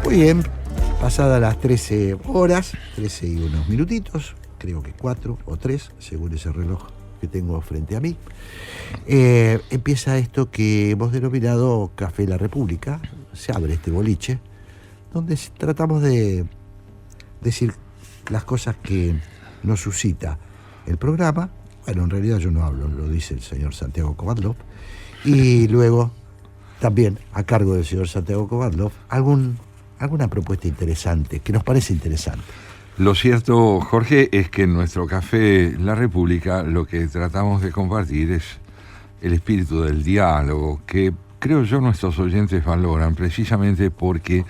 Muy bien, pasadas las 13 horas, 13 y unos minutitos, creo que 4 o 3, según ese reloj que tengo frente a mí, empieza esto que hemos denominado Café La República. Se abre este boliche, donde tratamos de decir las cosas que nos suscita el programa. Bueno, en realidad yo no hablo, lo dice el señor Santiago Kovadlov. Y luego, también a cargo del señor Santiago Kovadlov, alguna propuesta interesante, que nos parece interesante. Lo cierto, Jorge, es que en nuestro Café La República lo que tratamos de compartir es el espíritu del diálogo, que creo yo nuestros oyentes valoran precisamente porque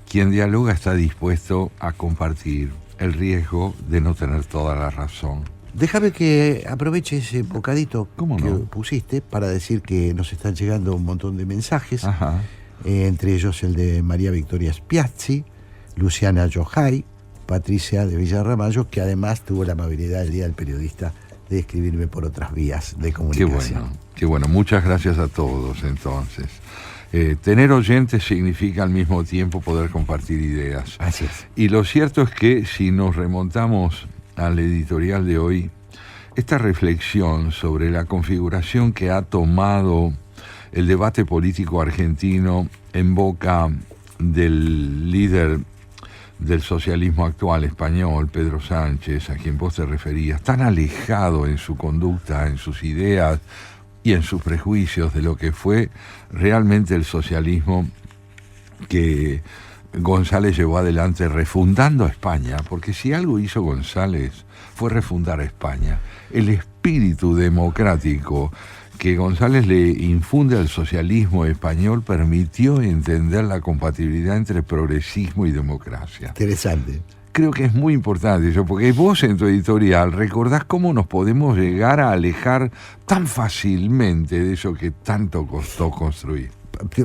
quien dialoga está dispuesto a compartir el riesgo de no tener toda la razón. Déjame que aproveche ese bocadito que pusiste para decir que nos están llegando un montón de mensajes, entre ellos el de María Victoria Spiazzi, Luciana Yohai, Patricia de Villarramayo, que además tuvo la amabilidad el Día del Periodista de escribirme por otras vías de comunicación. Qué bueno, muchas gracias a todos entonces. Tener oyentes significa al mismo tiempo poder compartir ideas. Así es. Y lo cierto es que si nos remontamos al editorial de hoy, esta reflexión sobre la configuración que ha tomado el debate político argentino en boca del líder del socialismo actual español, Pedro Sánchez, a quien vos te referías, tan alejado en su conducta, en sus ideas y en sus prejuicios de lo que fue realmente el socialismo que González llevó adelante refundando a España, porque si algo hizo González fue refundar a España. El espíritu democrático que González le infunde al socialismo español permitió entender la compatibilidad entre progresismo y democracia. Interesante. Creo que es muy importante eso, porque vos en tu editorial recordás cómo nos podemos llegar a alejar tan fácilmente de eso que tanto costó construir.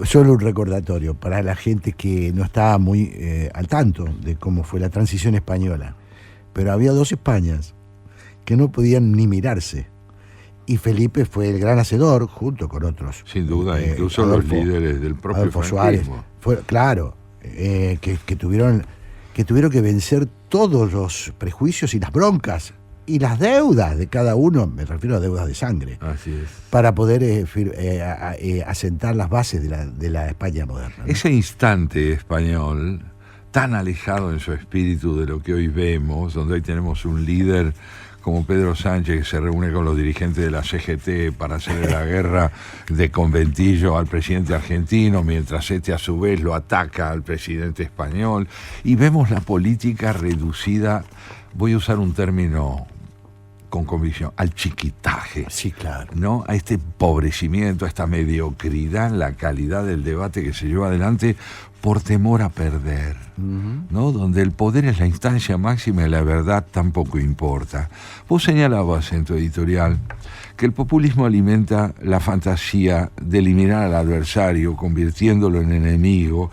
Solo un recordatorio para la gente que no estaba muy al tanto de cómo fue la transición española. Pero había dos Españas que no podían ni mirarse. Y Felipe fue el gran hacedor, junto con otros. Sin duda, incluso Adolfo, los líderes del propio Adolfo Suárez. Claro, que tuvieron que vencer todos los prejuicios y las broncas y las deudas de cada uno, me refiero a deudas de sangre. Así es. Para poder asentar las bases de la España moderna, ¿no? Ese instante español, tan alejado en su espíritu de lo que hoy vemos, donde hoy tenemos un líder como Pedro Sánchez, que se reúne con los dirigentes de la CGT para hacerle la guerra de conventillo al presidente argentino, mientras este a su vez lo ataca al presidente español, y vemos la política reducida, voy a usar un término con convicción, al chiquitaje. Sí, claro. ¿No? A este empobrecimiento, a esta mediocridad en la calidad del debate que se lleva adelante por temor a perder, ¿no? Donde el poder es la instancia máxima y la verdad tampoco importa. Vos señalabas en tu editorial que el populismo alimenta la fantasía de eliminar al adversario, convirtiéndolo en enemigo,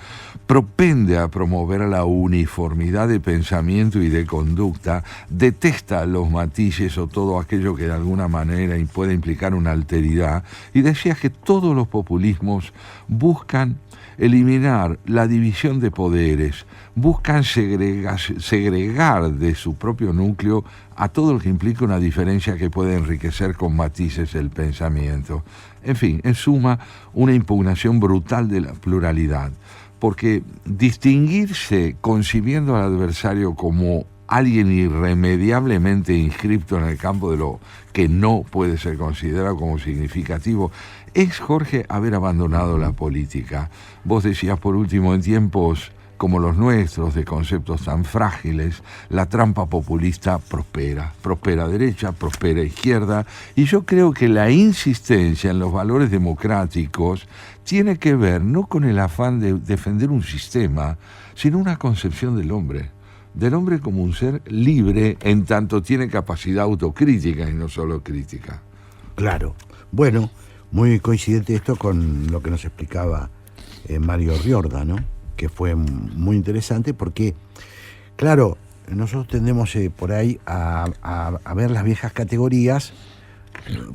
propende a promover la uniformidad de pensamiento y de conducta, detesta los matices o todo aquello que de alguna manera puede implicar una alteridad, y decías que todos los populismos buscan eliminar la división de poderes, buscan segregar de su propio núcleo a todo lo que implica una diferencia que puede enriquecer con matices el pensamiento. En fin, en suma, una impugnación brutal de la pluralidad, porque distinguirse concibiendo al adversario como alguien irremediablemente inscripto en el campo de lo que no puede ser considerado como significativo, es, Jorge, haber abandonado la política. Vos decías, por último, en tiempos como los nuestros, de conceptos tan frágiles, la trampa populista prospera derecha, prospera izquierda, y yo creo que la insistencia en los valores democráticos tiene que ver no con el afán de defender un sistema, sino una concepción del hombre como un ser libre en tanto tiene capacidad autocrítica y no solo crítica. Claro. Bueno, muy coincidente esto con lo que nos explicaba Mario Riorda, ¿no? Que fue muy interesante porque, claro, nosotros tendemos por ahí a ver las viejas categorías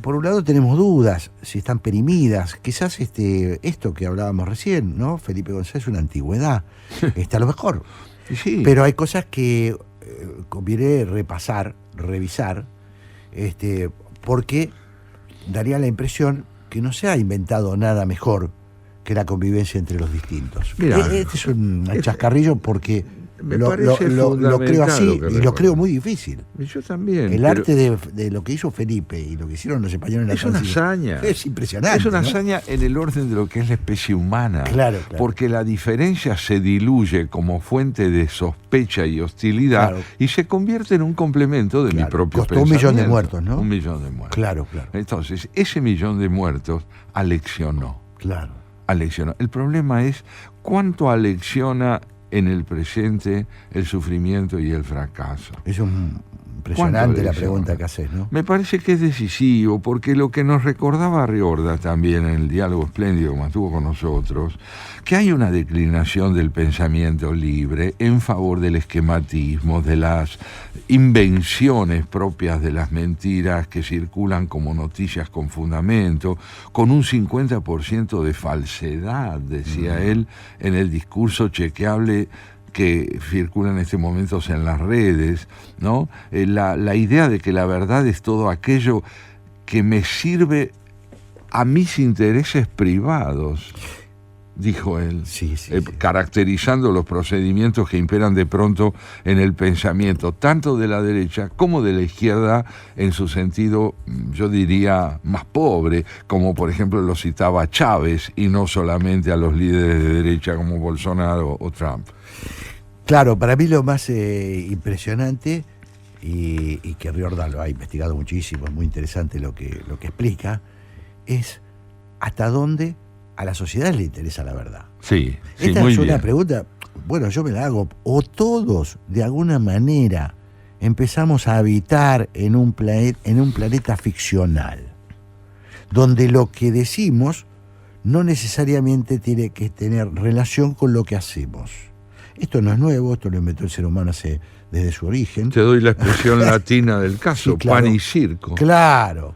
por un lado tenemos dudas si están perimidas. Quizás esto que hablábamos recién, ¿no? Felipe González es una antigüedad. A lo mejor. Sí. Pero hay cosas que conviene repasar, revisar, porque daría la impresión que no se ha inventado nada mejor que la convivencia entre los distintos. Mirá, este es un chascarrillo porque me lo creo así y lo creo muy difícil. Yo también. El arte de lo que hizo Felipe y lo que hicieron los españoles en la es una transición hazaña. es impresionante. Es una ¿no? hazaña en el orden de lo que es la especie humana. Claro. Porque la diferencia se diluye como fuente de sospecha y hostilidad, Claro. y se convierte en un complemento de mi propio Costó pensamiento. 1 millón de muertos, ¿no? 1 millón de muertos. Claro. Entonces, ese 1 millón de muertos aleccionó. Claro. El problema es cuánto alecciona en el presente el sufrimiento y el fracaso. Es impresionante la pregunta que haces, ¿no? Me parece que es decisivo, porque lo que nos recordaba Riorda también en el diálogo espléndido que mantuvo con nosotros, que hay una declinación del pensamiento libre en favor del esquematismo, de las invenciones propias de las mentiras que circulan como noticias con fundamento, con un 50% de falsedad, decía él, en el discurso chequeable que circula en este momento en las redes, ¿no? La idea de que la verdad es todo aquello que me sirve a mis intereses privados, dijo él, sí. caracterizando los procedimientos que imperan de pronto en el pensamiento, tanto de la derecha como de la izquierda, en su sentido, yo diría, más pobre, como por ejemplo lo citaba Chávez, y no solamente a los líderes de derecha como Bolsonaro o Trump. Claro, para mí lo más impresionante, y que Riordan lo ha investigado muchísimo, es muy interesante lo que explica, es hasta dónde a la sociedad le interesa la verdad. Sí, Esta muy es bien. una pregunta, bueno, yo me la hago, o todos de alguna manera empezamos a habitar en un planeta ficcional, donde lo que decimos no necesariamente tiene que tener relación con lo que hacemos. Esto no es nuevo, esto lo inventó el ser humano desde su origen. Te doy la expresión latina del caso, Sí, claro. pan y circo. Claro.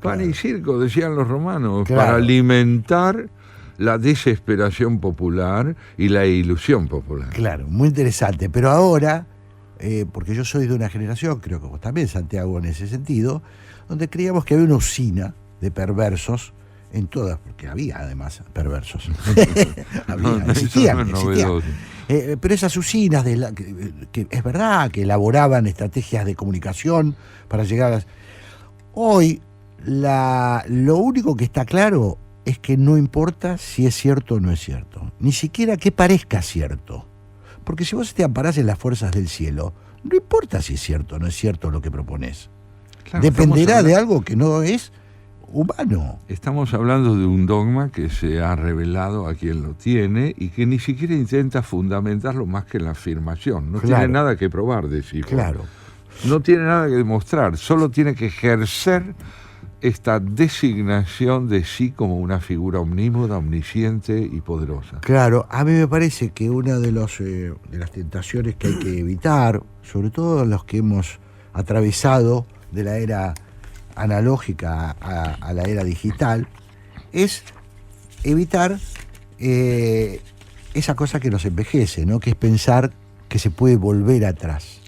Pan y circo, decían los romanos, Claro. para alimentar la desesperación popular y la ilusión popular. Claro, muy interesante. Pero ahora, porque yo soy de una generación, creo que vos también, Santiago, en ese sentido, donde creíamos que había una usina de perversos en todas, porque había además perversos. Existían. Pero esas usinas que es verdad que elaboraban estrategias de comunicación para llegar a Hoy lo único que está claro es que no importa si es cierto o no es cierto, ni siquiera que parezca cierto, porque si vos te amparás en las fuerzas del cielo, no importa si es cierto o no es cierto lo que propones. Claro, dependerá de algo que no es humano. Estamos hablando de un dogma que se ha revelado a quien lo tiene y que ni siquiera intenta fundamentarlo más que en la afirmación. No tiene nada que probar, decimos. Claro. No tiene nada que demostrar, solo tiene que ejercer esta designación de sí como una figura omnímoda, omnisciente y poderosa. Claro, a mí me parece que una de las tentaciones que hay que evitar, sobre todo los que hemos atravesado de la era analógica a la era digital, es evitar esa cosa que nos envejece, ¿no? Que es pensar que se puede volver atrás,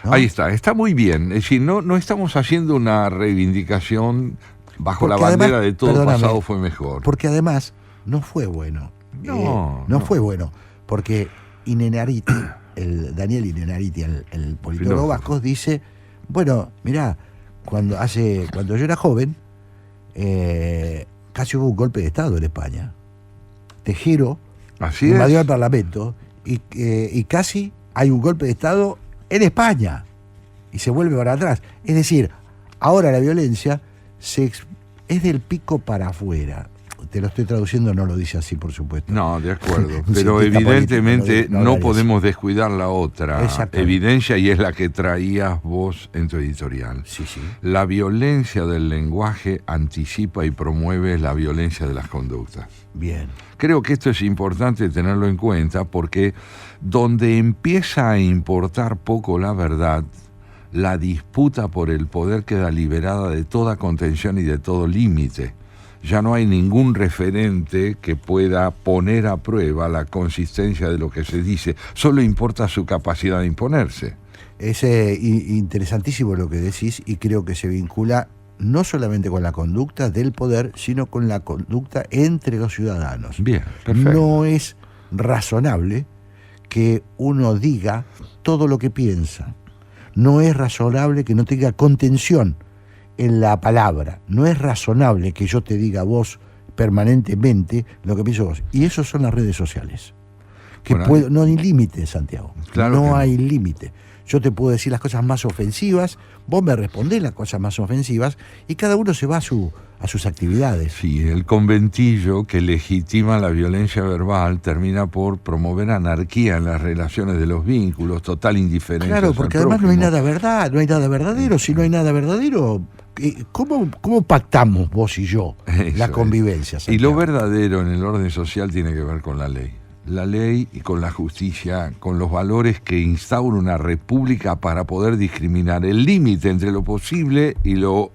¿no? Ahí está muy bien. Es decir, no estamos haciendo una reivindicación bajo Porque la bandera además, de todo perdóname, pasado fue mejor. Porque además no fue bueno. No fue bueno, porque Inenariti, Daniel Inenariti, el politólogo vasco, dice, bueno, mirá, cuando yo era joven, casi hubo un golpe de Estado en España. Tejero invadió el Parlamento y casi hay un golpe de Estado en España y se vuelve para atrás. Es decir, ahora la violencia es del pico para afuera. Te lo estoy traduciendo, no lo dice así, por supuesto. No, de acuerdo. Pero evidentemente no podemos descuidar la otra evidencia, y es la que traías vos en tu editorial. Sí. La violencia del lenguaje anticipa y promueve la violencia de las conductas. Bien. Creo que esto es importante tenerlo en cuenta, porque donde empieza a importar poco la verdad, la disputa por el poder queda liberada de toda contención y de todo límite. Ya no hay ningún referente que pueda poner a prueba la consistencia de lo que se dice, solo importa su capacidad de imponerse. Es interesantísimo lo que decís, y creo que se vincula no solamente con la conducta del poder, sino con la conducta entre los ciudadanos. Bien, perfecto. No es razonable que uno diga todo lo que piensa. No es razonable que no tenga contención en la palabra. No es razonable que yo te diga a vos permanentemente lo que pienso vos. Y eso son las redes sociales. Que Bueno, no hay límite, Santiago. Claro no que no. hay límite. Yo te puedo decir las cosas más ofensivas, vos me respondés las cosas más ofensivas, y cada uno se va a sus actividades. Sí, el conventillo que legitima la violencia verbal termina por promover anarquía en las relaciones de los vínculos, total indiferencia. Claro, porque además no hay nada verdad, no hay nada verdadero. Si no hay nada verdadero, ¿cómo pactamos vos y yo la Eso convivencia, es. Y lo Santiago? verdadero en el orden social tiene que ver con la ley. La ley y con la justicia, con los valores que instaura una república para poder discriminar el límite entre lo posible y lo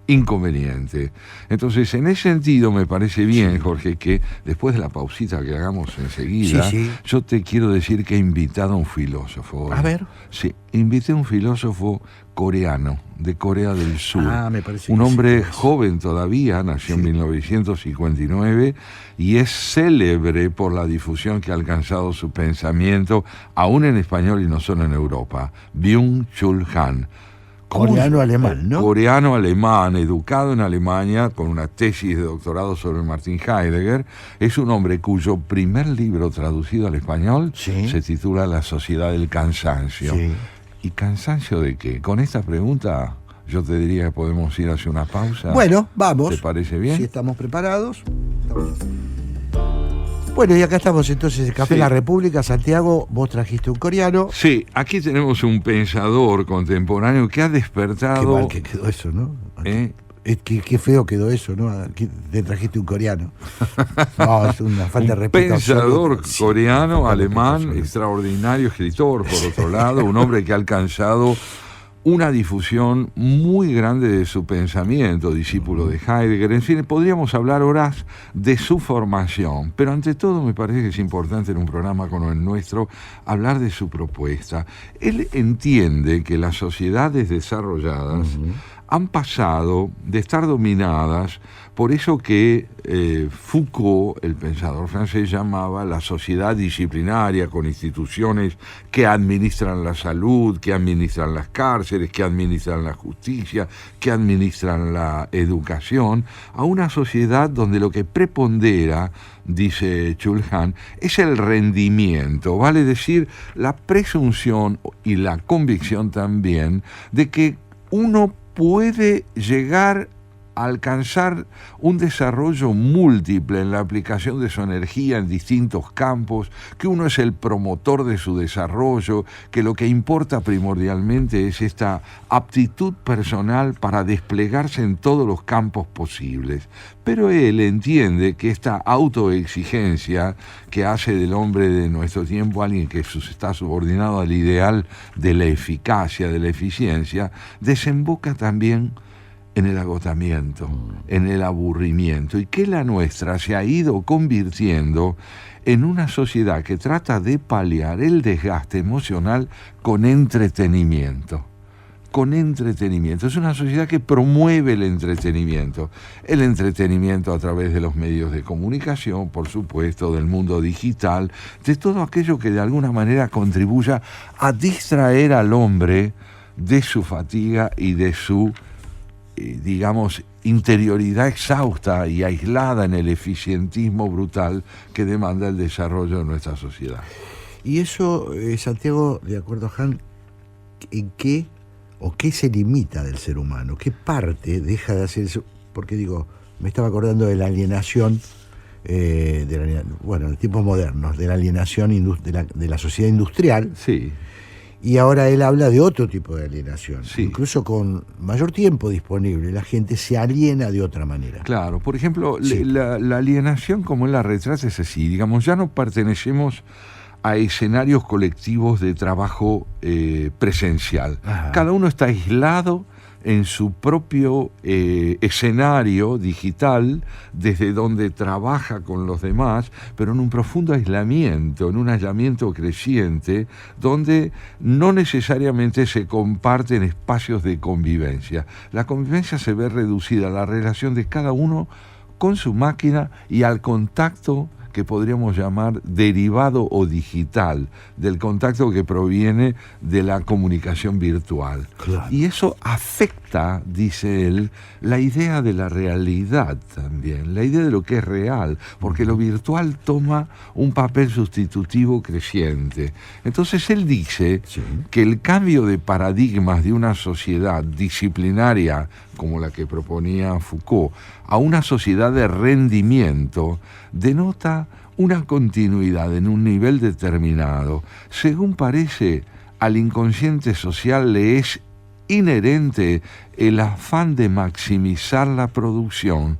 inconveniente. Entonces, en ese sentido me parece bien, Jorge, que después de la pausita que hagamos enseguida, Sí. yo te quiero decir que he invitado a un filósofo. A ver. Sí, invité a un filósofo coreano, de Corea del Sur. Me parece Un que hombre sí. joven todavía, nació en 1959 y es célebre por la difusión que ha alcanzado su pensamiento, aún en español y no solo en Europa. Byung-Chul Han. Coreano-alemán, ¿no? Coreano-alemán, educado en Alemania con una tesis de doctorado sobre Martin Heidegger. Es un hombre cuyo primer libro traducido al español se titula La sociedad del cansancio. Sí. ¿Y cansancio de qué? Con esta pregunta yo te diría que podemos ir hacia una pausa. Bueno, vamos. ¿Te parece bien? Si estamos preparados. Bueno, y acá estamos entonces en Café Sí. La República. Santiago, vos trajiste un coreano. Sí, aquí tenemos un pensador contemporáneo que ha Qué despertado... mal que quedó eso, ¿no? ¿Eh? Qué feo quedó eso, ¿no? Aquí te trajiste un coreano. No, es una falta de Un respeto. pensador absoluta. Sí, coreano, falta de alemán, respeto absoluta. extraordinario escritor, por otro lado, un hombre que ha alcanzado una difusión muy grande de su pensamiento, discípulo de Heidegger. En fin, podríamos hablar horas de su formación, pero ante todo me parece que es importante en un programa como el nuestro hablar de su propuesta. Él entiende que las sociedades desarrolladas han pasado de estar dominadas por eso que Foucault, el pensador francés, llamaba la sociedad disciplinaria, con instituciones que administran la salud, que administran las cárceles, que administran la justicia, que administran la educación, a una sociedad donde lo que prepondera, dice Chul Han, es el rendimiento, vale decir, la presunción y la convicción también de que uno puede llegar a alcanzar un desarrollo múltiple en la aplicación de su energía en distintos campos, que uno es el promotor de su desarrollo, que lo que importa primordialmente es esta aptitud personal para desplegarse en todos los campos posibles. Pero él entiende que esta autoexigencia que hace del hombre de nuestro tiempo alguien que está subordinado al ideal de la eficacia, de la eficiencia, desemboca también en el agotamiento, en el aburrimiento, y que la nuestra se ha ido convirtiendo en una sociedad que trata de paliar el desgaste emocional con entretenimiento. Con entretenimiento. Es una sociedad que promueve el entretenimiento a través de los medios de comunicación, por supuesto, del mundo digital, de todo aquello que de alguna manera contribuya a distraer al hombre de su fatiga y de su digamos, interioridad exhausta y aislada en el eficientismo brutal que demanda el desarrollo de nuestra sociedad. Y eso, Santiago, de acuerdo a Han, ¿en qué o qué se limita del ser humano? ¿Qué parte deja de hacer eso? Porque digo, me estaba acordando de la alienación, en tiempos modernos, de la alienación de la sociedad industrial. Sí. Y ahora él habla de otro tipo de alienación. Sí. Incluso con mayor tiempo disponible, la gente se aliena de otra manera. Claro, por ejemplo, Sí. la alienación como él la retrata es así, digamos, ya no pertenecemos a escenarios colectivos de trabajo presencial. Ajá. Cada uno está aislado en su propio escenario digital, desde donde trabaja con los demás, pero en un profundo aislamiento, en un aislamiento creciente, donde no necesariamente se comparten espacios de convivencia. La convivencia se ve reducida a la relación de cada uno con su máquina y al contacto que podríamos llamar derivado o digital, del contacto que proviene de la comunicación virtual. Claro. Y eso afecta, dice él, la idea de la realidad también, la idea de lo que es real, porque lo virtual toma un papel sustitutivo creciente. Entonces él dice que el cambio de paradigmas de una sociedad disciplinaria, como la que proponía Foucault, a una sociedad de rendimiento, denota una continuidad en un nivel determinado. Según parece, al inconsciente social le es inherente el afán de maximizar la producción.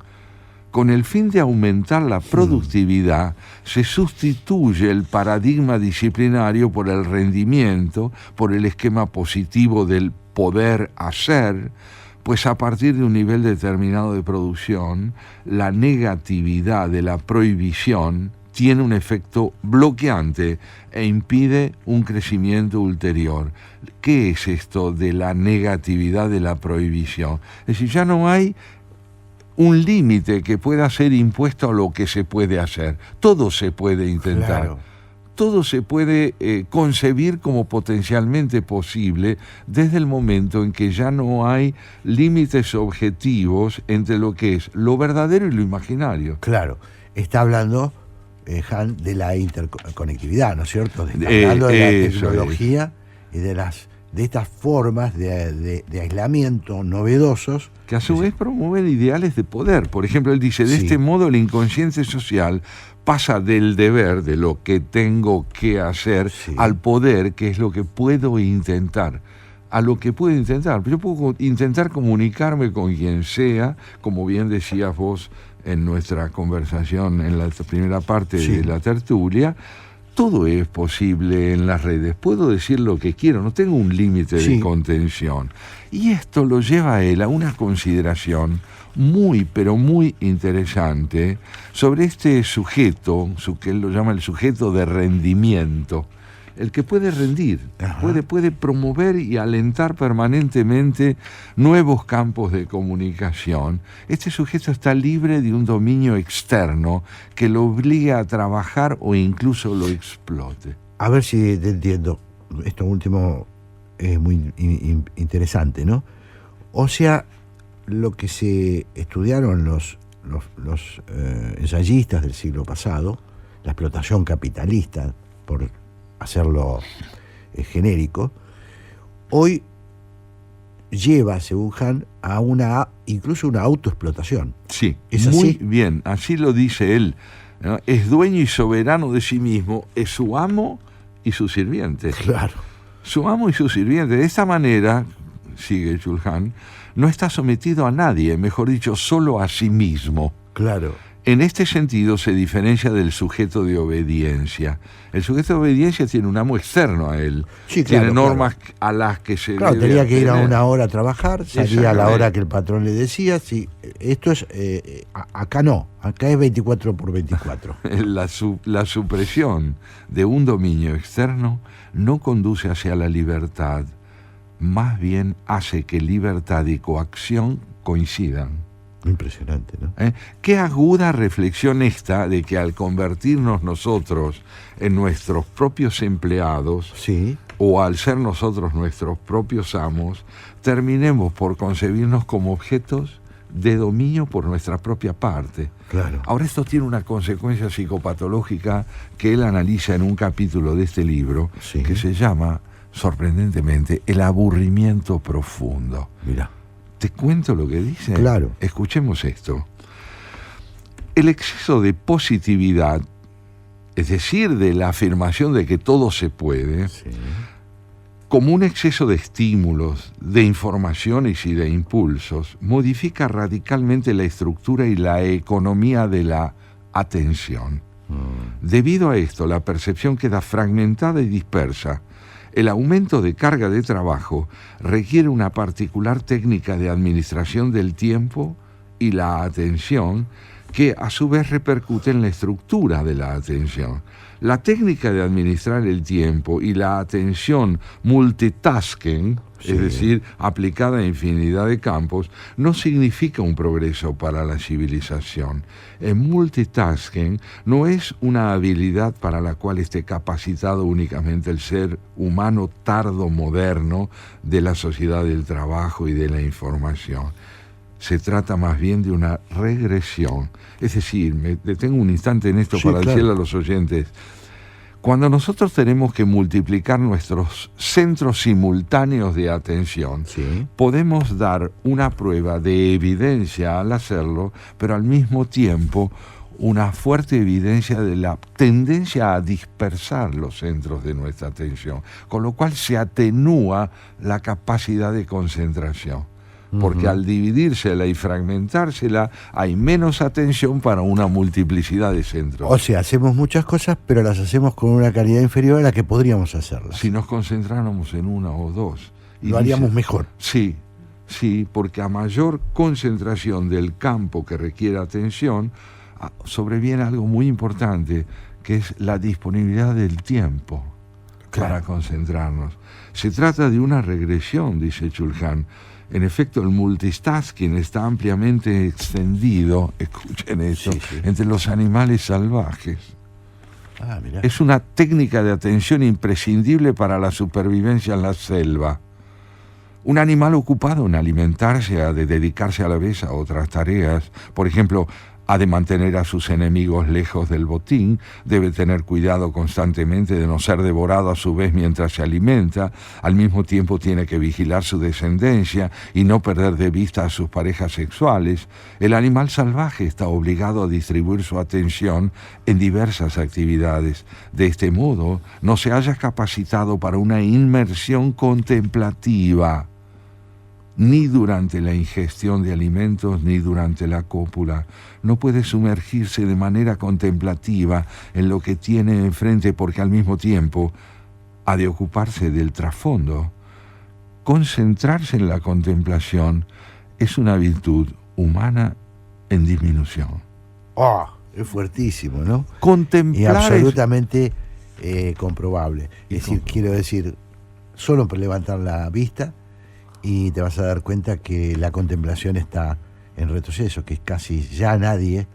Con el fin de aumentar la productividad, se sustituye el paradigma disciplinario por el rendimiento, por el esquema positivo del poder hacer, pues a partir de un nivel determinado de producción, la negatividad de la prohibición tiene un efecto bloqueante e impide un crecimiento ulterior. ¿Qué es esto de la negatividad de la prohibición? Es decir, ya no hay un límite que pueda ser impuesto a lo que se puede hacer. Todo se puede intentar. Claro. Todo se puede concebir como potencialmente posible desde el momento en que ya no hay límites objetivos entre lo que es lo verdadero y lo imaginario. Claro, está hablando, Han, de la interconectividad, ¿no es cierto? Está hablando de la tecnología y de estas formas de aislamiento novedosos. Que a su vez promueven ideales de poder. Por ejemplo, él dice, de este modo el inconsciente social pasa del deber, de lo que tengo que hacer, al poder, que es lo que puedo intentar. A lo que puedo intentar. Yo puedo intentar comunicarme con quien sea, como bien decías vos en nuestra conversación en la primera parte de la tertulia. Todo es posible en las redes. Puedo decir lo que quiero, no tengo un límite de contención. Y esto lo lleva a él a una consideración muy, pero muy interesante sobre este sujeto, que él lo llama el sujeto de rendimiento, el que puede rendir, puede promover y alentar permanentemente nuevos campos de comunicación. Este sujeto está libre de un dominio externo que lo obliga a trabajar o incluso lo explote. A ver si te entiendo. Esto último es muy interesante, ¿no? O sea, lo que se estudiaron los ensayistas del siglo pasado, la explotación capitalista, por hacerlo genérico, hoy lleva, según Han, a incluso una autoexplotación. Sí, ¿es muy así? Bien, así lo dice él, ¿no? Es dueño y soberano de sí mismo, es su amo y su sirviente. Claro. Su amo y su sirviente. De esta manera, sigue Jules Han, no está sometido a nadie, mejor dicho, solo a sí mismo. Claro. En este sentido se diferencia del sujeto de obediencia. El sujeto de obediencia tiene un amo externo a él. Sí, tiene normas a las que se debe tenía que ir a atener. una hora a trabajar, salía a la hora que el patrón le decía. Sí, esto es acá no, acá es 24 por 24. La supresión de un dominio externo no conduce hacia la libertad, más bien hace que libertad y coacción coincidan. Impresionante, ¿no? Qué aguda reflexión esta de que al convertirnos nosotros en nuestros propios empleados, o al ser nosotros nuestros propios amos, terminemos por concebirnos como objetos de dominio por nuestra propia parte. Claro. Ahora esto tiene una consecuencia psicopatológica que él analiza en un capítulo de este libro, que se llama, sorprendentemente, el aburrimiento profundo. Mira. ¿Te cuento lo que dice? Claro. Escuchemos esto. El exceso de positividad, es decir, de la afirmación de que todo se puede, como un exceso de estímulos, de informaciones y de impulsos, modifica radicalmente la estructura y la economía de la atención. Debido a esto, la percepción queda fragmentada y dispersa. El aumento de carga de trabajo requiere una particular técnica de administración del tiempo y la atención, que a su vez repercute en la estructura de la atención. La técnica de administrar el tiempo y la atención multitasking, es decir, aplicada a infinidad de campos, no significa un progreso para la civilización. El multitasking no es una habilidad para la cual esté capacitado únicamente el ser humano tardo moderno de la sociedad del trabajo y de la información. Se trata más bien de una regresión. Es decir, me detengo un instante en esto para decirle a los oyentes, cuando nosotros tenemos que multiplicar nuestros centros simultáneos de atención, podemos dar una prueba de evidencia al hacerlo, pero al mismo tiempo una fuerte evidencia de la tendencia a dispersar los centros de nuestra atención, con lo cual se atenúa la capacidad de concentración. Porque al dividírsela y fragmentársela hay menos atención para una multiplicidad de centros. O sea, hacemos muchas cosas, pero las hacemos con una calidad inferior a la que podríamos hacerlas. Si nos concentráramos en una o dos. Lo haríamos mejor. Sí, porque a mayor concentración del campo que requiere atención, sobreviene algo muy importante, que es la disponibilidad del tiempo para concentrarnos. Se trata de una regresión, dice Chulhan. En efecto, el multitasking está ampliamente extendido, escuchen eso, entre los animales salvajes. Es una técnica de atención imprescindible para la supervivencia en la selva. Un animal ocupado en alimentarse ha de dedicarse a la vez a otras tareas. Por ejemplo, ha de mantener a sus enemigos lejos del botín, debe tener cuidado constantemente de no ser devorado a su vez mientras se alimenta, al mismo tiempo tiene que vigilar su descendencia y no perder de vista a sus parejas sexuales. El animal salvaje está obligado a distribuir su atención en diversas actividades. De este modo, no se halla capacitado para una inmersión contemplativa, ni durante la ingestión de alimentos, ni durante la cópula. No puede sumergirse de manera contemplativa en lo que tiene enfrente, porque al mismo tiempo ha de ocuparse del trasfondo. Concentrarse en la contemplación es una virtud humana en disminución. Es fuertísimo, ¿no? Contemplar y absolutamente comprobable. Quiero decir, solo por levantar la vista y te vas a dar cuenta que la contemplación está en retroceso, que casi ya nadie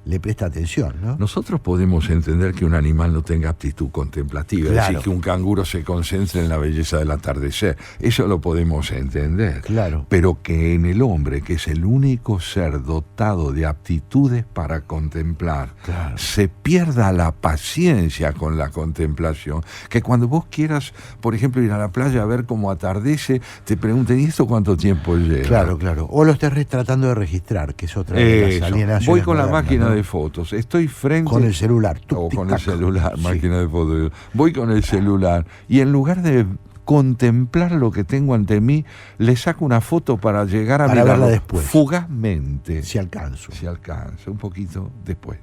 le presta atención, ¿no? Nosotros podemos entender que un animal no tenga aptitud contemplativa, es decir, que un canguro se concentre en la belleza del atardecer, eso lo podemos entender. Pero que en el hombre, que es el único ser dotado de aptitudes para contemplar, se pierda la paciencia con la contemplación, que cuando vos quieras, por ejemplo, ir a la playa a ver cómo atardece, te pregunten, ¿y esto cuánto tiempo lleva? Claro. O lo estés tratando de registrar, que es otra de las alienaciones. Voy con la máquina de fotos, estoy frente... Con el celular. Máquina de fotos. Voy con el celular y en lugar de contemplar lo que tengo ante mí, le saco una foto para llegar a mirarla después. Fugazmente. Si alcanzo, un poquito después.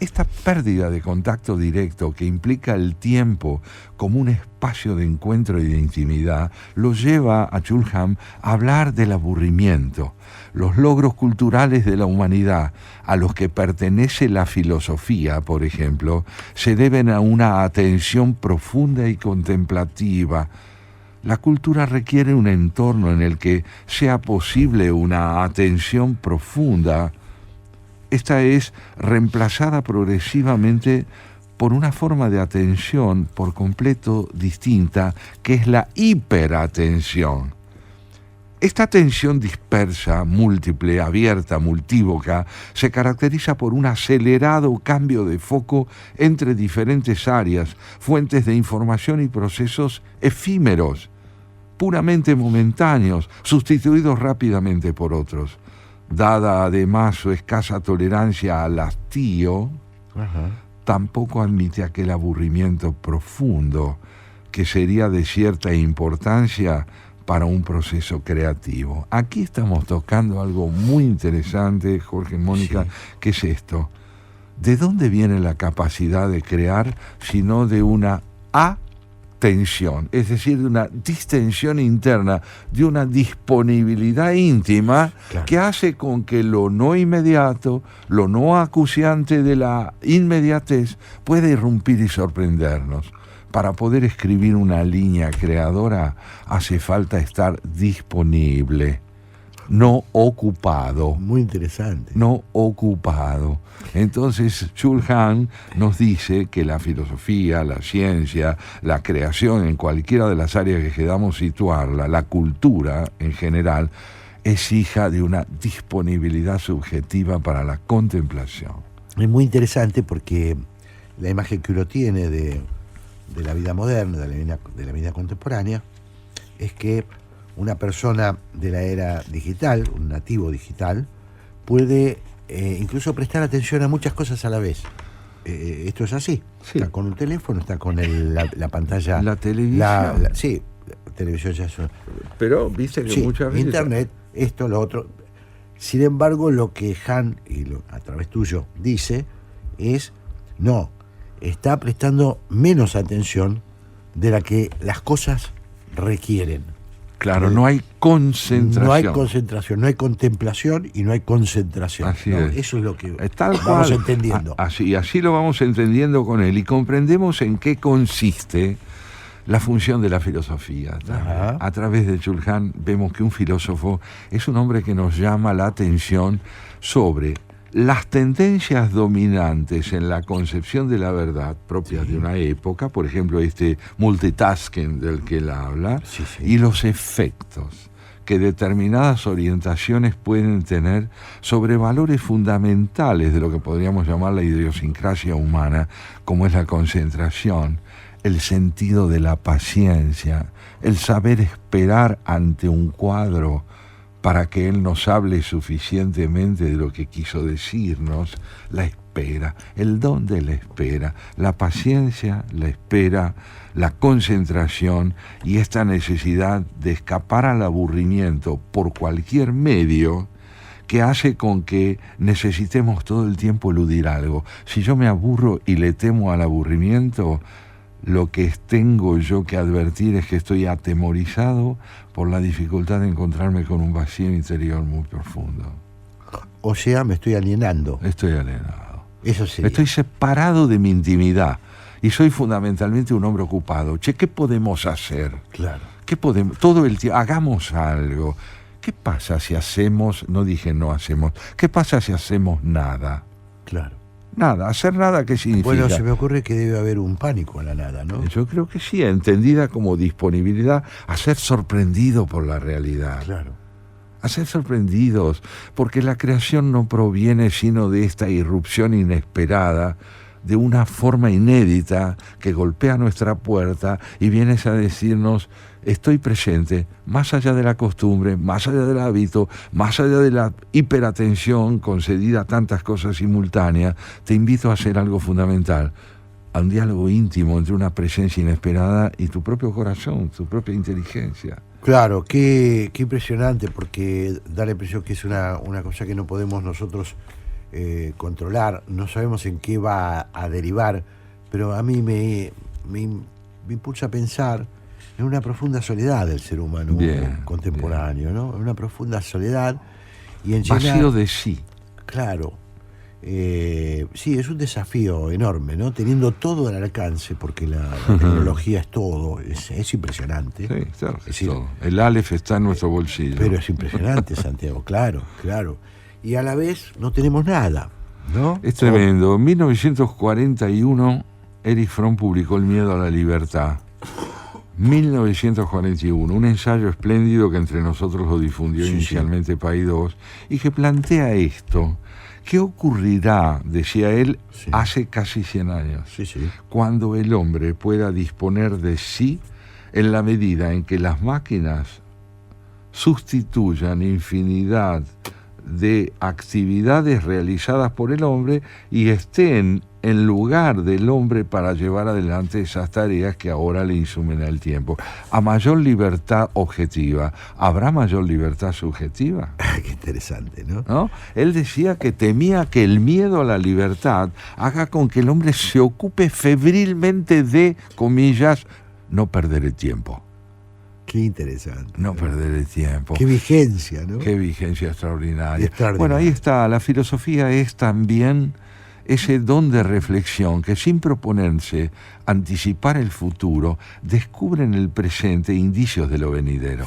Esta pérdida de contacto directo que implica el tiempo como un espacio de encuentro y de intimidad lo lleva a Chulhan a hablar del aburrimiento, los logros culturales de la humanidad a los que pertenece la filosofía, por ejemplo, se deben a una atención profunda y contemplativa. La cultura requiere un entorno en el que sea posible una atención profunda. Esta es reemplazada progresivamente por una forma de atención por completo distinta, que es la hiperatención. Esta atención dispersa, múltiple, abierta, multívoca, se caracteriza por un acelerado cambio de foco entre diferentes áreas, fuentes de información y procesos efímeros, puramente momentáneos, sustituidos rápidamente por otros. Dada además su escasa tolerancia al hastío, tampoco admite aquel aburrimiento profundo que sería de cierta importancia para un proceso creativo. Aquí estamos tocando algo muy interesante, Jorge, Mónica, que es esto. ¿de dónde viene la capacidad de crear sino de una atención? Es decir, de una distensión interna, de una disponibilidad íntima, claro, que hace con que lo no inmediato, lo no acuciante de la inmediatez pueda irrumpir y sorprendernos. Para poder escribir una línea creadora hace falta estar disponible, no ocupado. Muy interesante. No ocupado. Entonces, Jules Hahn nos dice que la filosofía, la ciencia, la creación en cualquiera de las áreas que queramos situarla, la cultura en general, es hija de una disponibilidad subjetiva para la contemplación. Es muy interesante porque la imagen que uno tiene de la vida moderna, de la vida contemporánea, es que una persona de la era digital, un nativo digital, puede incluso prestar atención a muchas cosas a la vez. Esto es así. Sí. Está con un teléfono, está con la pantalla. La televisión. Sí, la televisión ya es... Pero viste que Sí, muchas veces... internet, esto, lo otro. Sin embargo, lo que Hahn, a través tuyo, dice es, no, está prestando menos atención de la que las cosas requieren. Claro, no hay concentración. No hay concentración, no hay contemplación y no hay concentración. Así ¿no? es. Eso es lo que Tal vamos cual. entendiendo. Así lo vamos entendiendo con él y comprendemos en qué consiste la función de la filosofía. Ajá. A través de Jules Hahn vemos que un filósofo es un hombre que nos llama la atención sobre las tendencias dominantes en la concepción de la verdad propias de una época, por ejemplo este multitasking del que él habla, y los efectos que determinadas orientaciones pueden tener sobre valores fundamentales de lo que podríamos llamar la idiosincrasia humana, como es la concentración, el sentido de la paciencia, el saber esperar ante un cuadro para que él nos hable suficientemente de lo que quiso decirnos, la espera, el don de la espera, la paciencia, la espera, la concentración y esta necesidad de escapar al aburrimiento por cualquier medio que hace con que necesitemos todo el tiempo eludir algo. Si yo me aburro y le temo al aburrimiento, lo que tengo yo que advertir es que estoy atemorizado por la dificultad de encontrarme con un vacío interior muy profundo. O sea, me estoy alienando. Estoy alienado. Eso sería. Estoy separado de mi intimidad y soy fundamentalmente un hombre ocupado. Che, ¿qué podemos hacer? Claro. ¿Qué podemos? Todo el tiempo, hagamos algo. ¿Qué pasa si hacemos, no dije no hacemos, qué pasa si hacemos nada? Claro. Nada, hacer nada, ¿qué significa? Bueno, se me ocurre que debe haber un pánico a la nada, ¿no? Yo creo que sí, entendida como disponibilidad a ser sorprendido por la realidad. Claro. A ser sorprendidos, porque la creación no proviene sino de esta irrupción inesperada, de una forma inédita que golpea nuestra puerta y vienes a decirnos, estoy presente, más allá de la costumbre, más allá del hábito, más allá de la hiperatención concedida a tantas cosas simultáneas, te invito a hacer algo fundamental, a un diálogo íntimo entre una presencia inesperada y tu propio corazón, tu propia inteligencia. Claro, qué impresionante, porque da la impresión que es una cosa que no podemos nosotros controlar, no sabemos en qué va a derivar, pero a mí me impulsa a pensar en una profunda soledad del ser humano contemporáneo, ¿no? Una profunda soledad y en vacío de sí. Claro. Sí, es un desafío enorme, ¿no? Teniendo todo al alcance, porque la tecnología es todo, es impresionante. Sí, claro, es decir, todo. El Aleph está en nuestro bolsillo. Pero es impresionante, Santiago, claro. Y a la vez no tenemos nada, ¿no? Es tremendo. En 1941, Erich Fromm publicó El miedo a la libertad. 1941, un ensayo espléndido que entre nosotros lo difundió inicialmente País 2 y que plantea esto. ¿Qué ocurrirá, decía él, hace casi 100 años, cuando el hombre pueda disponer de sí en la medida en que las máquinas sustituyan infinidad de actividades realizadas por el hombre y estén en lugar del hombre para llevar adelante esas tareas que ahora le insumen el tiempo. A mayor libertad objetiva, ¿habrá mayor libertad subjetiva? Qué interesante, ¿no? ¿No? Él decía que temía que el miedo a la libertad haga con que el hombre se ocupe febrilmente de, comillas, no perder el tiempo. Qué interesante. No perder el tiempo. Qué vigencia, ¿no? Qué vigencia extraordinaria. Bueno, ahí está. La filosofía es también ese don de reflexión que, sin proponerse anticipar el futuro, descubre en el presente indicios de lo venidero.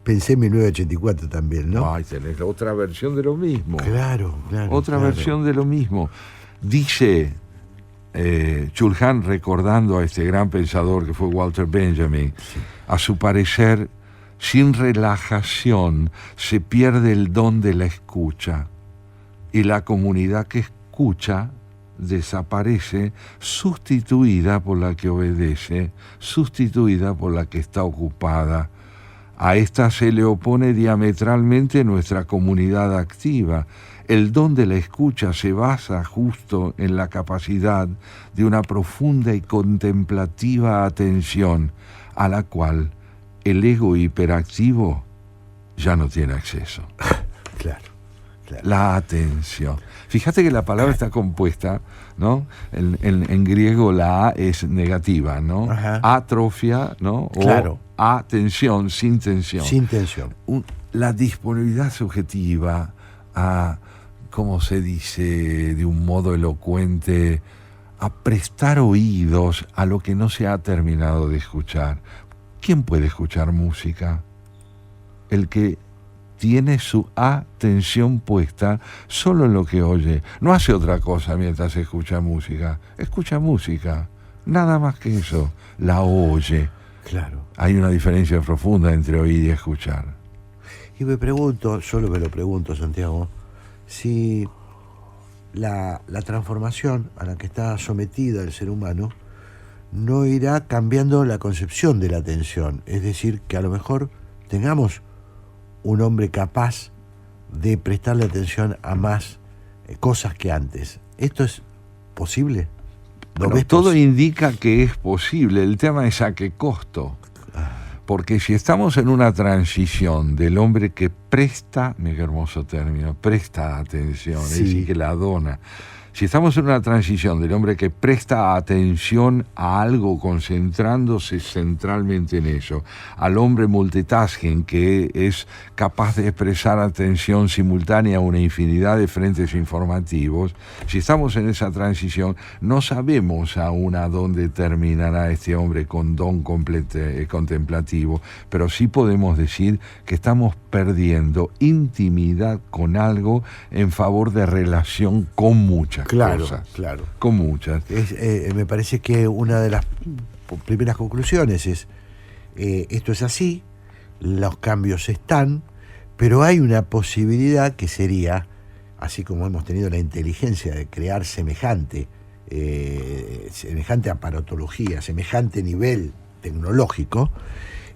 Pensé en 1984 también, ¿no? Ay, tenés otra versión de lo mismo. Claro. Otra versión de lo mismo. Dice Chulhan, recordando a este gran pensador que fue Walter Benjamin, sí. A su parecer, sin relajación se pierde el don de la escucha y la comunidad que escucha desaparece, sustituida por la que obedece, sustituida por la que está ocupada. A esta se le opone diametralmente nuestra comunidad activa. El don de la escucha se basa justo en la capacidad de una profunda y contemplativa atención a la cual el ego hiperactivo ya no tiene acceso. Claro. La atención. Fíjate que la palabra está compuesta, ¿no? En griego la A es negativa, ¿no? Ajá. Atrofia, ¿no? Claro. O atención, sin tensión. Sin tensión. La disponibilidad subjetiva a, ¿cómo se dice de un modo elocuente?, a prestar oídos a lo que no se ha terminado de escuchar. ¿Quién puede escuchar música? El que tiene su atención puesta solo en lo que oye. No hace otra cosa mientras escucha música. Escucha música, nada más que eso. La oye. Claro. Hay una diferencia profunda entre oír y escuchar. Y me pregunto, solo me lo pregunto, Santiago, si la transformación a la que está sometida el ser humano no irá cambiando la concepción de la atención. Es decir, que a lo mejor tengamos un hombre capaz de prestarle atención a más cosas que antes. ¿Esto es posible? Bueno, todo indica que es posible. El tema es a qué costo. Porque si estamos en una transición del hombre que presta, mira qué hermoso término, presta atención, sí. Es decir, que la dona. Si estamos en una transición del hombre que presta atención a algo concentrándose centralmente en eso, al hombre multitasking que es capaz de expresar atención simultánea a una infinidad de frentes informativos, si estamos en esa transición, no sabemos aún a dónde terminará este hombre con don contemplativo, pero sí podemos decir que estamos perdiendo intimidad con algo en favor de relación con muchas cosas. Claro. Con muchas. Me parece que una de las primeras conclusiones es, esto es así, los cambios están, pero hay una posibilidad que sería, así como hemos tenido la inteligencia de crear semejante aparatología, semejante nivel tecnológico,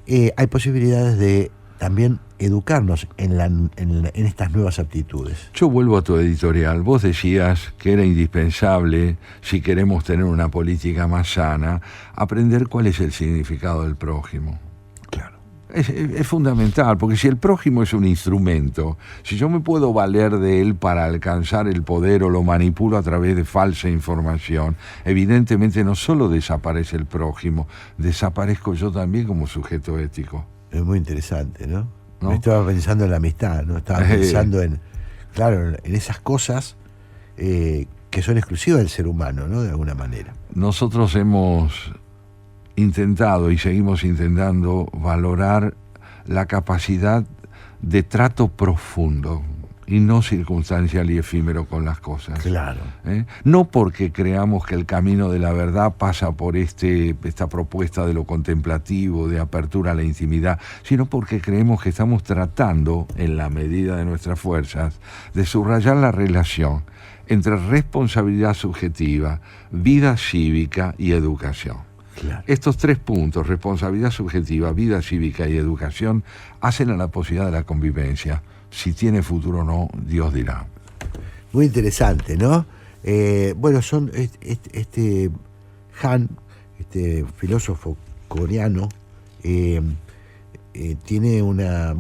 hay posibilidades de también educarnos en estas nuevas aptitudes. Yo vuelvo a tu editorial. Vos decías que era indispensable, si queremos tener una política más sana, aprender cuál es el significado del prójimo. Claro. Es fundamental, porque si el prójimo es un instrumento, si yo me puedo valer de él para alcanzar el poder o lo manipulo a través de falsa información, evidentemente no solo desaparece el prójimo, desaparezco yo también como sujeto ético. Es muy interesante, ¿no? Me estaba pensando en la amistad, ¿no? Estaba pensando en esas cosas que son exclusivas del ser humano, ¿no? De alguna manera. Nosotros hemos intentado y seguimos intentando valorar la capacidad de trato profundo y no circunstancial y efímero con las cosas. Claro. No porque creamos que el camino de la verdad pasa por esta propuesta de lo contemplativo, de apertura a la intimidad, sino porque creemos que estamos tratando, en la medida de nuestras fuerzas, de subrayar la relación entre responsabilidad subjetiva, vida cívica y educación. Claro. Estos tres puntos, responsabilidad subjetiva, vida cívica y educación, hacen a la posibilidad de la convivencia. Si tiene futuro o no, Dios dirá. Muy interesante, ¿no? Bueno, son Han, este filósofo coreano, tiene una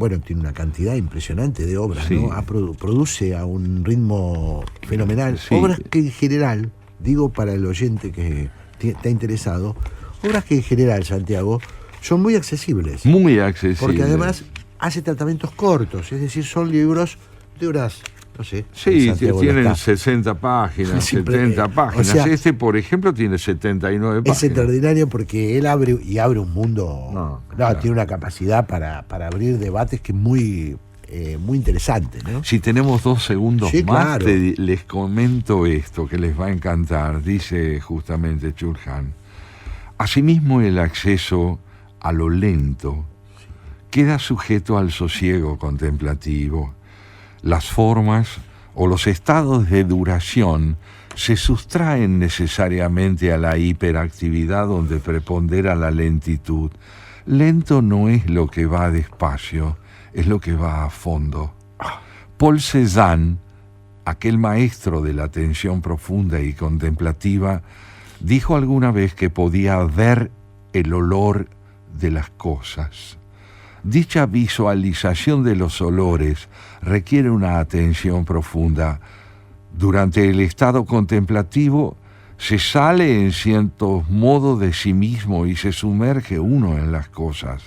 cantidad impresionante de obras, Sí. ¿no? Produce a un ritmo fenomenal. Sí. Obras que en general, digo para el oyente que está interesado, obras que en general, Santiago, son muy accesibles. Muy accesible. Porque además hace tratamientos cortos, es decir, son libros de unas, no sé. Sí, Santiago lo tienen está. 60 páginas, Siempre, 70 páginas. o sea, Este, por ejemplo, tiene 79 páginas. Es extraordinario porque él abre un mundo. No, claro. Tiene una capacidad para abrir debates que es muy interesante, ¿no? Si tenemos 2 segundos Sí, más, claro. les comento esto que les va a encantar. Dice justamente Chul-Han. Asimismo, el acceso a lo lento queda sujeto al sosiego contemplativo. Las formas o los estados de duración se sustraen necesariamente a la hiperactividad donde prepondera la lentitud. Lento no es lo que va despacio, es lo que va a fondo. Paul Cézanne, aquel maestro de la atención profunda y contemplativa, dijo alguna vez que podía ver el olor de las cosas. Dicha visualización de los olores requiere una atención profunda. Durante el estado contemplativo se sale en cierto modo de sí mismo y se sumerge uno en las cosas.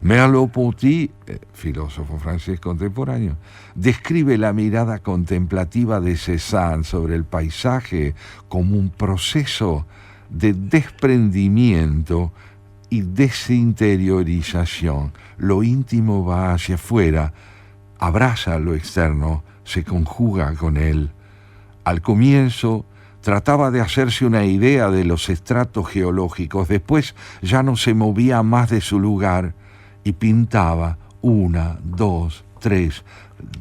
Merleau-Ponty, filósofo francés contemporáneo, describe la mirada contemplativa de Cézanne sobre el paisaje como un proceso de desprendimiento y desinteriorización. Lo íntimo va hacia afuera, abraza lo externo, se conjuga con él. Al comienzo trataba de hacerse una idea de los estratos geológicos, después ya no se movía más de su lugar y pintaba 1, 2, 3,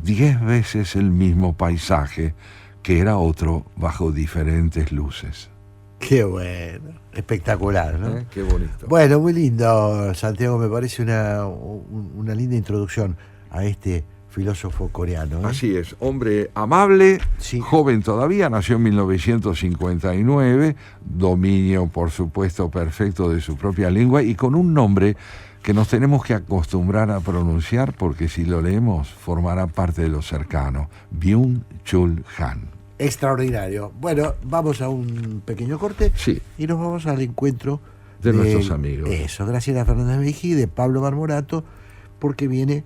10 veces el mismo paisaje, que era otro bajo diferentes luces. Qué bueno, espectacular, ¿no? Qué bonito. Bueno, muy lindo, Santiago, me parece una linda introducción a este filósofo coreano, ¿eh? Así es, hombre amable, Sí. joven todavía, nació en 1959, dominio, por supuesto, perfecto de su propia lengua y con un nombre que nos tenemos que acostumbrar a pronunciar porque si lo leemos formará parte de lo cercano, Byung-Chul Han. Extraordinario. Bueno, vamos a un pequeño corte Sí. y nos vamos al encuentro De nuestros amigos. Eso, Graciela Fernández Mejía, de Pablo Marmorato, porque viene,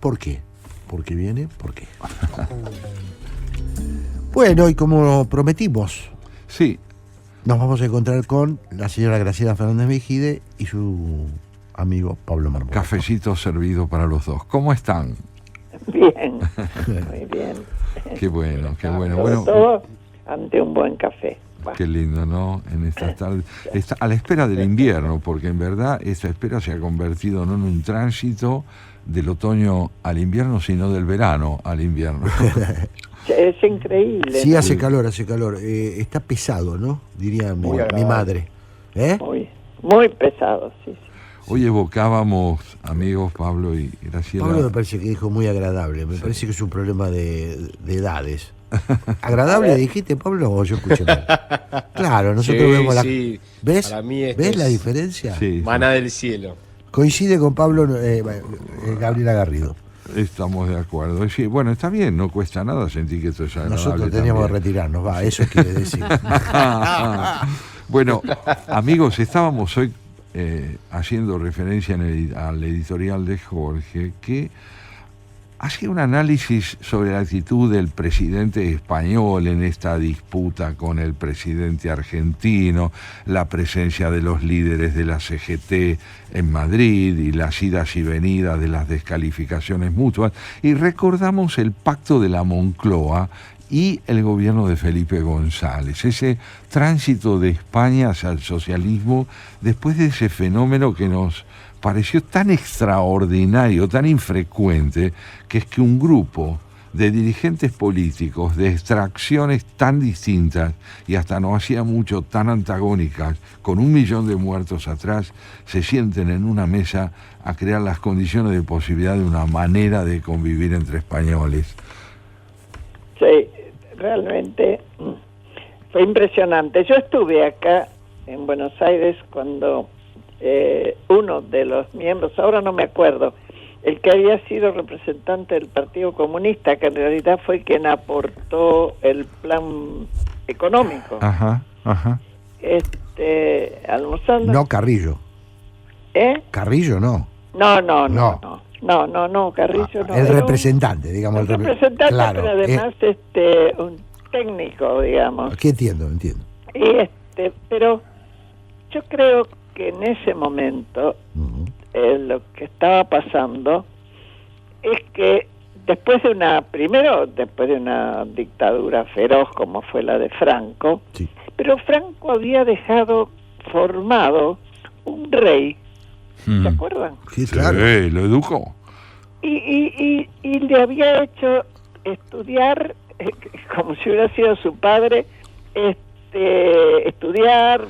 ¿por qué? Porque viene, ¿por qué? Bueno, y como prometimos, Sí, nos vamos a encontrar con la señora Graciela Fernández Mejide y su amigo Pablo Marmorato. cafecito servido para los dos. ¿Cómo están? Bien, muy bien. Qué bueno, qué bueno. Sobre Bueno, todo ante un buen café. Bah, qué lindo, ¿no? En estas tardes. Está a la espera del invierno, porque en verdad esta espera se ha convertido no en un tránsito del otoño al invierno, sino del verano al invierno. es increíble. Sí, ¿no? hace calor. Está pesado, ¿no? Diría Muy mi agradable. madre. ¿Eh? Muy pesado, sí, sí. Hoy evocábamos, amigos Pablo y Graciela. Pablo me parece que dijo muy agradable. Me parece que es un problema de edades. ¿Agradable dijiste, Pablo? O yo escuché mal. Claro, nosotros Sí, vemos la. sí. ¿Ves? Para mí esto ¿Ves la es diferencia? Sí, Maná del cielo. Coincide con Pablo Gabriela Garrido. estamos de acuerdo. Sí, bueno, está bien, no cuesta nada sentir que esto es agradable. Nosotros teníamos que también. retirarnos, va, eso quiere decir. Bueno, amigos, estábamos hoy haciendo referencia al editorial de Jorge, que hacía un análisis sobre la actitud del presidente español en esta disputa con el presidente argentino, la presencia de los líderes de la CGT en Madrid y las idas y venidas de las descalificaciones mutuas, y recordamos el pacto de la Moncloa y el gobierno de Felipe González, ese tránsito de España hacia el socialismo después de ese fenómeno que nos pareció tan extraordinario, tan infrecuente, que es que un grupo de dirigentes políticos de extracciones tan distintas y hasta no hacía mucho tan antagónicas, con 1 millón de muertos atrás, se sienten en una mesa a crear las condiciones de posibilidad de una manera de convivir entre españoles. Sí, realmente fue impresionante. Yo estuve acá en Buenos Aires cuando uno de los miembros, ahora no me acuerdo, el que había sido representante del Partido Comunista, que en realidad fue quien aportó el plan económico. Ajá. Almorzando. No Carrillo. Carrillo no. No, Carrillo no. El Era representante, digamos. el representante, claro, pero además un técnico, digamos. ¿Qué entiendo? Y pero yo creo que en ese momento lo que estaba pasando es que después de una dictadura feroz como fue la de Franco, sí. Pero Franco había dejado formado un rey, ¿se acuerdan? Sí, claro. Sí, lo educó. Y le había hecho estudiar, como si hubiera sido su padre, estudiar,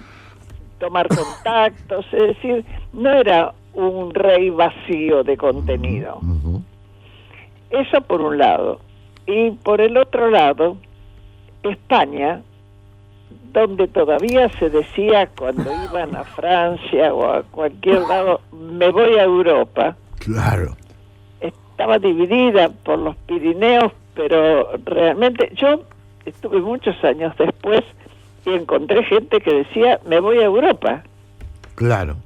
tomar contactos, es decir, no era un rey vacío de contenido. Eso por un lado. Y por el otro lado, España, donde todavía se decía cuando iban a Francia o a cualquier lado, me voy a Europa. Claro. Estaba dividida por los Pirineos, pero realmente yo estuve muchos años después y encontré gente que decía, me voy a Europa. Claro.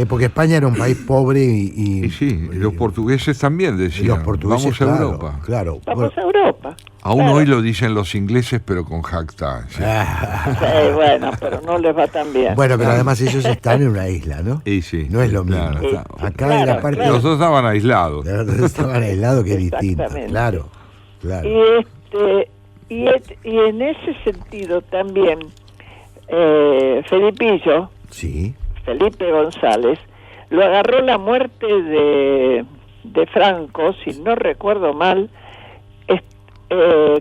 Porque España era un país pobre y sí, los portugueses también decían, los portugueses, vamos a Europa. Claro. Vamos a Europa. Aún claro. Hoy lo dicen los ingleses, pero con jactancia. Sí, bueno, pero no les va tan bien. Bueno, pero además ellos están en una isla, ¿no? Y sí, no es lo mismo. claro, Acá en la parte... Los dos estaban aislados. Estaban aislados, que es distinto. Exactamente. Claro. Y en ese sentido también, Felipillo, Sí. Felipe González, lo agarró la muerte de Franco, si no recuerdo mal,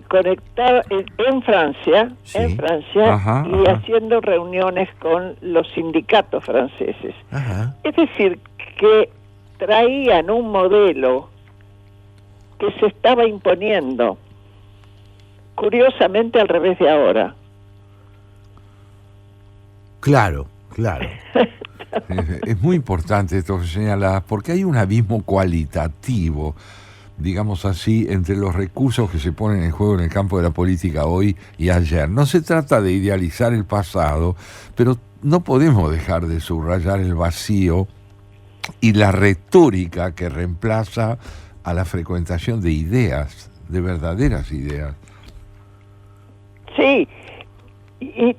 conectado en Francia, Sí. Ajá. Haciendo reuniones con los sindicatos franceses. Ajá. Es decir, que traían un modelo que se estaba imponiendo, curiosamente al revés de ahora. Claro. Es muy importante esto que señalas, porque hay un abismo cualitativo, digamos así, entre los recursos que se ponen en juego en el campo de la política hoy y ayer. No se trata de idealizar el pasado, pero no podemos dejar de subrayar el vacío y la retórica que reemplaza a la frecuentación de ideas, de verdaderas ideas. Sí, y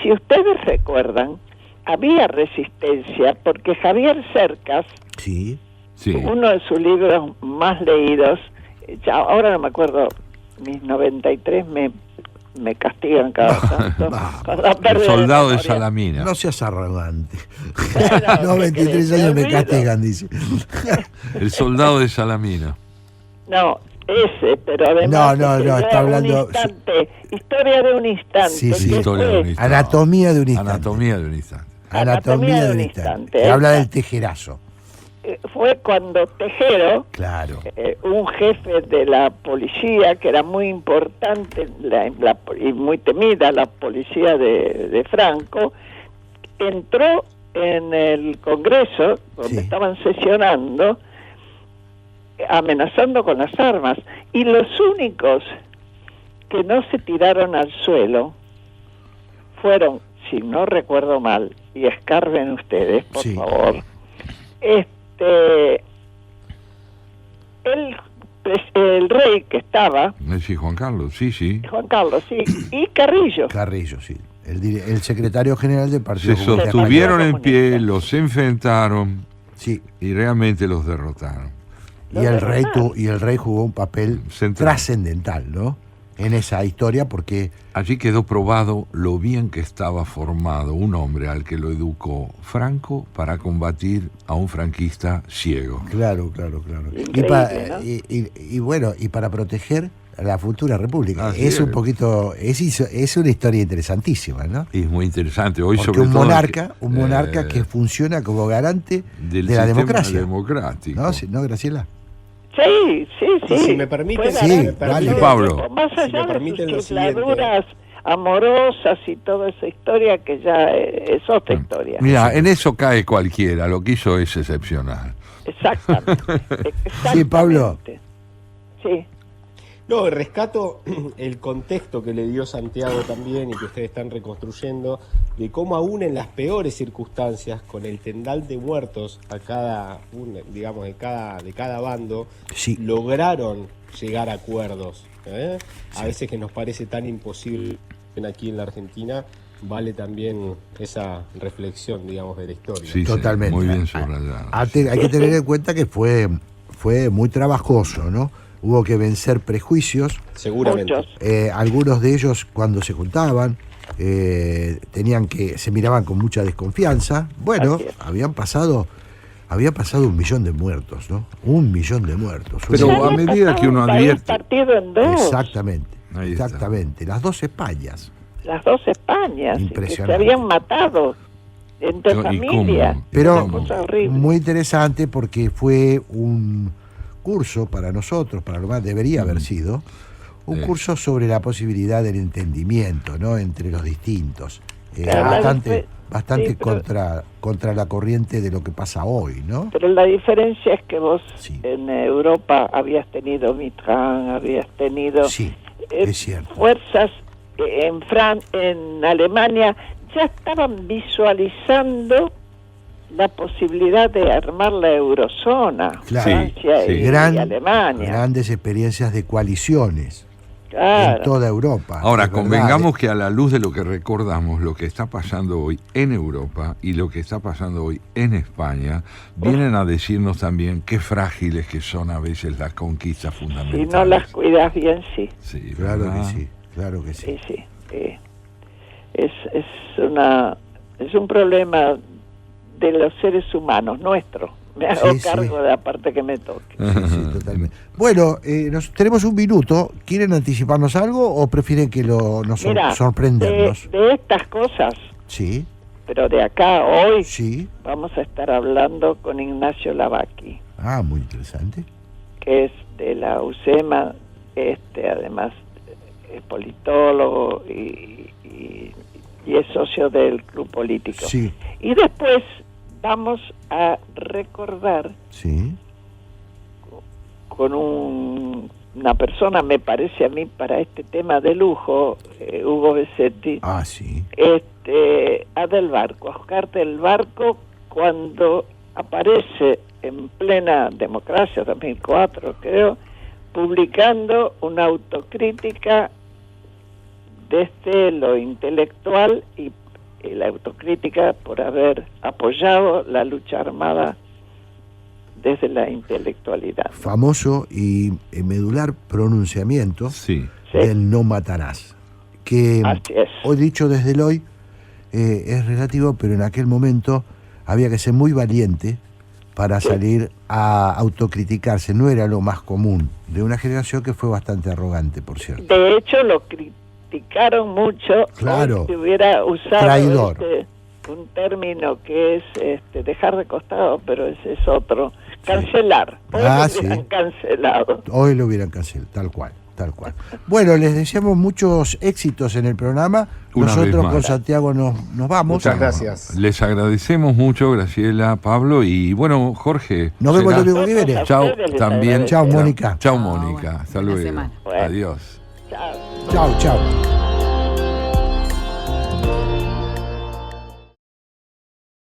si ustedes recuerdan, había resistencia porque Javier Cercas, Sí. uno de sus libros más leídos, ya ahora no me acuerdo, mis 93 me castigan cada tanto. El soldado de Salamina. No seas arrogante. No, 23 años me castigan, dice. El soldado de Salamina. No, ese, pero además... No, está hablando... Historia de un instante. Sí, Historia de un instante. Anatomía de un instante. Anatomía de un instante. Anatomía de un instante. Que habla del tejerazo. Fue cuando Tejero, Claro. un jefe de la policía, que era muy importante y muy temida, la policía de Franco, entró en el Congreso, donde estaban sesionando, amenazando con las armas. Y los únicos que no se tiraron al suelo fueron, si no recuerdo mal, y escarben ustedes, por favor, el rey que estaba... Sí, Juan Carlos, sí. Juan Carlos, sí, y Carrillo. Carrillo, sí. El secretario general del Partido Se Comunista. sostuvieron en pie, los enfrentaron Sí. y realmente los derrotaron. Y el rey jugó un papel Central. trascendental, ¿no? en esa historia porque... Allí quedó probado lo bien que estaba formado un hombre al que lo educó Franco para combatir a un franquista ciego. Claro. Increíble, ¿no? Y bueno, y para proteger a la futura república. Así Es un es. poquito, es una historia interesantísima, ¿no? Y es muy interesante. Hoy Porque sobre un todo monarca que funciona como garante del de la sistema democracia. democrático. ¿No? ¿No, Graciela? Sí. Si me permiten, Fuera Sí, de- vale. Pablo. Más Si allá me permiten de lo sus siguiente. chifladuras amorosas y toda esa historia que ya es otra historia. Mira, en eso cae cualquiera. Lo que hizo es excepcional. Exactamente. Sí, Pablo. Sí. No, rescato el contexto que le dio Santiago también y que ustedes están reconstruyendo, de cómo aún en las peores circunstancias, con el tendal de muertos a cada, digamos, de cada bando, Sí. lograron llegar a acuerdos. A veces que nos parece tan imposible aquí en la Argentina, vale también esa reflexión, digamos, de la historia. Sí, Totalmente. muy bien subrayado. Hay que tener en cuenta que fue muy trabajoso, ¿no? Hubo que vencer prejuicios. Seguramente. Muchos. Algunos de ellos, cuando se juntaban, se miraban con mucha desconfianza. Bueno, Así es. había pasado 1 millón de muertos, ¿no? 1 millón de muertos. Pero Ya a había medida pasado que uno un país advierte... partido en dos. Exactamente, Ahí está. exactamente. Las 2 Españas. Las dos Españas. Que se Impresionante. habían matado entre ¿Y familias. cómo? Pero Una cosa horrible. muy interesante porque fue un curso para nosotros, para lo más debería haber sido, un Sí. curso sobre la posibilidad del entendimiento, ¿no? Entre los distintos. Claro, Bastante sí, pero- contra la corriente de lo que pasa hoy, ¿no? Pero la diferencia es que vos Sí. en Europa habías tenido Mitterrand, habías tenido Sí, eh, es cierto. fuerzas en Alemania ya estaban visualizando la posibilidad de armar la eurozona, Claro. Francia Sí, sí. y Alemania. Grandes experiencias de coaliciones Claro. en toda Europa. Ahora, es verdad. convengamos que a la luz de lo que recordamos, lo que está pasando hoy en Europa y lo que está pasando hoy en España, vienen a decirnos también qué frágiles que son a veces las conquistas Si fundamentales. no las cuidas bien, sí. Sí, Claro que ¿verdad? sí, claro que sí. Sí. Es un problema de los seres humanos, nuestro. Me hago Sí, sí. cargo de la parte que me toque. Sí, totalmente. Bueno, tenemos 1 minuto. ¿Quieren anticiparnos algo o prefieren que nos Mira, sorprendernos? de estas cosas, Sí, pero de acá a hoy sí. vamos a estar hablando con Ignacio Lavacchi, Ah, muy interesante. que es de la UCEMA, además es politólogo y es socio del club político. Sí, Y después vamos a recordar sí. con una persona, me parece a mí, para este tema de lujo, Hugo Besetti, Ah, sí. a Del Barco, a Oscar Del Barco, cuando aparece en plena democracia, 2004 creo, publicando una autocrítica desde lo intelectual y la autocrítica por haber apoyado la lucha armada desde la intelectualidad. Famoso y medular pronunciamiento Sí. Sí. del no matarás. Que Así es. hoy dicho desde el hoy es relativo, pero en aquel momento había que ser muy valiente para salir a autocriticarse. No era lo más común de una generación que fue bastante arrogante, por cierto. De hecho, lo criticaron mucho. Claro. Hoy se hubiera usado Traidor. un término que es dejar de costado, pero ese es otro. Cancelar. Hoy Ah, lo hubieran sí. cancelado. Hoy lo hubieran cancelado, tal cual, tal cual. Bueno, les deseamos muchos éxitos en el programa. Una vez Nosotros más. con Santiago nos vamos. Muchas gracias. Les agradecemos mucho, Graciela, Pablo, y bueno, Jorge. Nos vemos será- el domingo que viene. A Chao, ustedes les también. agradezco. Chao, Mónica. Chao, Chao, Mónica. bueno, Hasta buena luego. semana. Bueno. Adiós. Chao. Chao, chao.